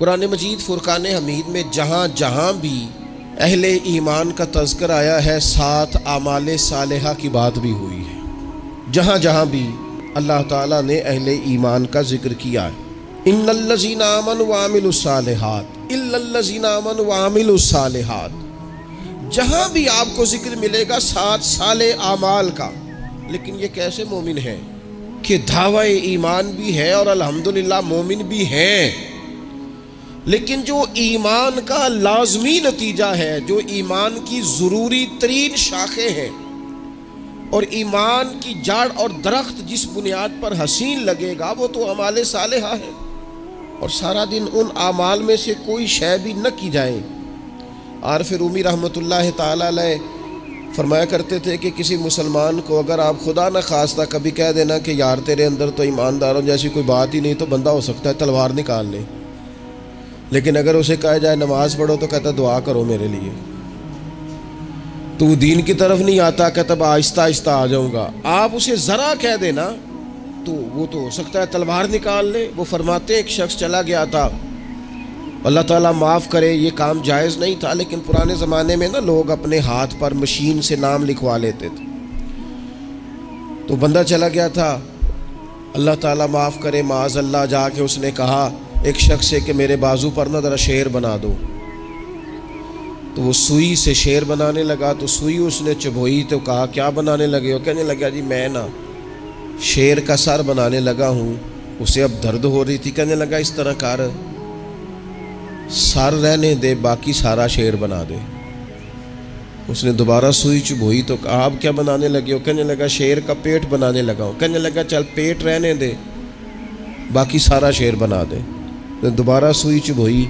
قرآن مجید فرقان حمید میں جہاں جہاں بھی اہل ایمان کا تذکر آیا ہے ساتھ اعمال صالحہ کی بات بھی ہوئی ہے۔ جہاں جہاں بھی اللہ تعالیٰ نے اہل ایمان کا ذکر کیا ہے، ان الذین آمنوا وعملوا الصالحات الا الذین آمنوا وعملوا الصالحات، جہاں بھی آپ کو ذکر ملے گا ساتھ صالح اعمال کا۔ لیکن یہ کیسے مومن ہے کہ دعوی ایمان بھی ہے اور الحمدللہ مومن بھی ہیں، لیکن جو ایمان کا لازمی نتیجہ ہے، جو ایمان کی ضروری ترین شاخیں ہیں اور ایمان کی جڑ اور درخت جس بنیاد پر حسین لگے گا وہ تو اعمال صالحہ ہے، اور سارا دن ان اعمال میں سے کوئی شے بھی نہ کی جائے۔ عارف رومی رحمۃ اللہ تعالی علیہ فرمایا کرتے تھے کہ کسی مسلمان کو اگر آپ خدا نہ خواستہ کبھی کہہ دینا کہ یار تیرے اندر تو ایمانداروں جیسی کوئی بات ہی نہیں، تو بندہ ہو سکتا ہے تلوار نکال لے، لیکن اگر اسے کہا جائے نماز پڑھو تو کہتا دعا کرو میرے لیے، تو دین کی طرف نہیں آتا، کہتا آہستہ آہستہ آ جاؤں گا۔ آپ اسے ذرا کہہ دینا تو وہ تو ہو سکتا ہے تلوار نکال لے۔ وہ فرماتے ایک شخص چلا گیا تھا، اللہ تعالیٰ معاف کرے یہ کام جائز نہیں تھا، لیکن پرانے زمانے میں نا لوگ اپنے ہاتھ پر مشین سے نام لکھوا لیتے تھے، تو بندہ چلا گیا تھا، اللہ تعالیٰ معاف کرے معاذ اللہ، جا کے اس نے کہا ایک شخص سے کہ میرے بازو پر نا ذرا شیر بنا دو، تو وہ سوئی سے شیر بنانے لگا، تو سوئی اس نے چبھوئی تو کہا کیا بنانے لگے ہو؟ کہنے لگا جی میں نا شیر کا سر بنانے لگا ہوں، اسے اب درد ہو رہی تھی، کہنے لگا اس طرح کر، سر رہنے دے باقی سارا شیر بنا دے۔ اس نے دوبارہ سوئی چبھوئی تو کہا آپ کیا بنانے لگے ہو؟ کہنے لگا شیر کا پیٹ بنانے لگا ہوں، کہنے لگا چل پیٹ رہنے دے باقی سارا شیر بنا دے۔ دوبارہ سوئی چبھوئی،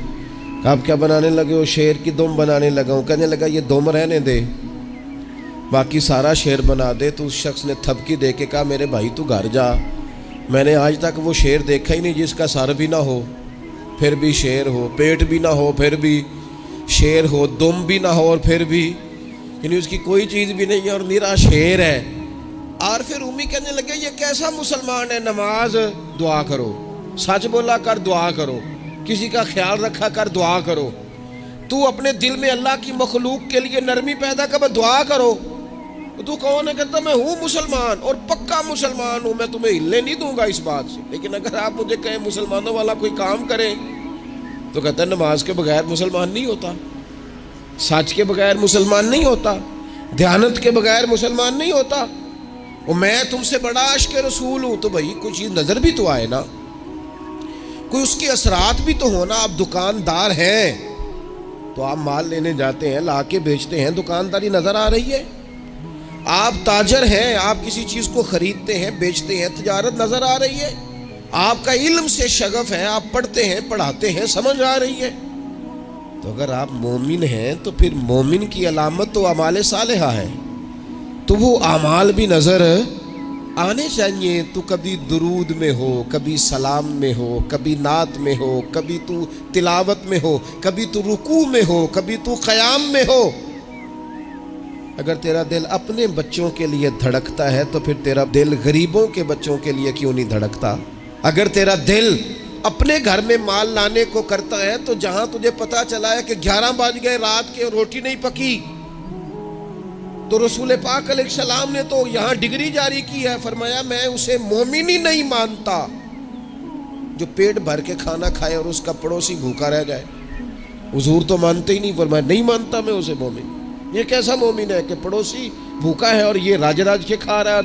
آپ کیا بنانے لگے ہو؟ شیر کی دم بنانے لگا ہوں، کہنے لگا یہ دم رہنے دے باقی سارا شیر بنا دے۔ تو اس شخص نے تھپکی دے کے کہا میرے بھائی تو گھر جا، میں نے آج تک وہ شیر دیکھا ہی نہیں جس کا سر بھی نہ ہو پھر بھی شیر ہو، پیٹ بھی نہ ہو پھر بھی شیر ہو، دم بھی نہ ہو اور پھر بھی، یعنی اس کی کوئی چیز بھی نہیں ہے اور میرا شیر ہے۔ عارف رومی کہنے لگے یہ کیسا مسلمان ہے، نماز دعا کرو، سچ بولا کر دعا کرو، کسی کا خیال رکھا کر دعا کرو، تو اپنے دل میں اللہ کی مخلوق کے لیے نرمی پیدا کر دعا کرو۔ تو کون ہے؟ کہتا میں ہوں مسلمان اور پکا مسلمان ہوں، میں تمہیں ہلنے نہیں دوں گا اس بات سے، لیکن اگر آپ مجھے کہیں مسلمانوں والا کوئی کام کریں تو کہتا ہے نماز کے بغیر مسلمان نہیں ہوتا، سچ کے بغیر مسلمان نہیں ہوتا، دیانت کے بغیر مسلمان نہیں ہوتا، اور میں تم سے بڑا عاشق رسول ہوں۔ تو بھائی کوئی چیز نظر بھی تو آئے نا، کوئی اس کے اثرات بھی تو ہونا۔ آپ دکاندار ہیں تو آپ مال لینے جاتے ہیں، لا کے بیچتے ہیں، دکانداری نظر آ رہی ہے۔ آپ تاجر ہیں، آپ کسی چیز کو خریدتے ہیں بیچتے ہیں، تجارت نظر آ رہی ہے۔ آپ کا علم سے شغف ہے، آپ پڑھتے ہیں پڑھاتے ہیں، سمجھ آ رہی ہے۔ تو اگر آپ مومن ہیں تو پھر مومن کی علامت تو اعمال صالحہ ہے، تو وہ اعمال بھی نظر آنے چاہیے۔ تو کبھی درود میں ہو، کبھی سلام میں ہو، کبھی نعت میں ہو، کبھی تو تلاوت میں ہو، کبھی تو رکوع میں ہو، کبھی تو قیام میں ہو۔ اگر تیرا دل اپنے بچوں کے لیے دھڑکتا ہے تو پھر تیرا دل غریبوں کے بچوں کے لیے کیوں نہیں دھڑکتا؟ اگر تیرا دل اپنے گھر میں مال لانے کو کرتا ہے تو جہاں تجھے پتا چلا ہے کہ 11 بج گئے رات کے روٹی نہیں پکی، تو رسول پاک علیہ السلام نے تو یہاں ڈگری جاری کی ہے، فرمایا میں اسے مومن ہی نہیں مانتا جو پیٹ بھر کے کھانا کھائے اور اس کا پڑوسی بھوکا رہ جائے۔ حضور تو مانتے ہی نہیں، فرمایا نہیں مانتا میں اسے مومن۔ یہ کیسا مومن ہے کہ پڑوسی بھوکا ہے اور یہ راج راج کے کھا رہا ہے؟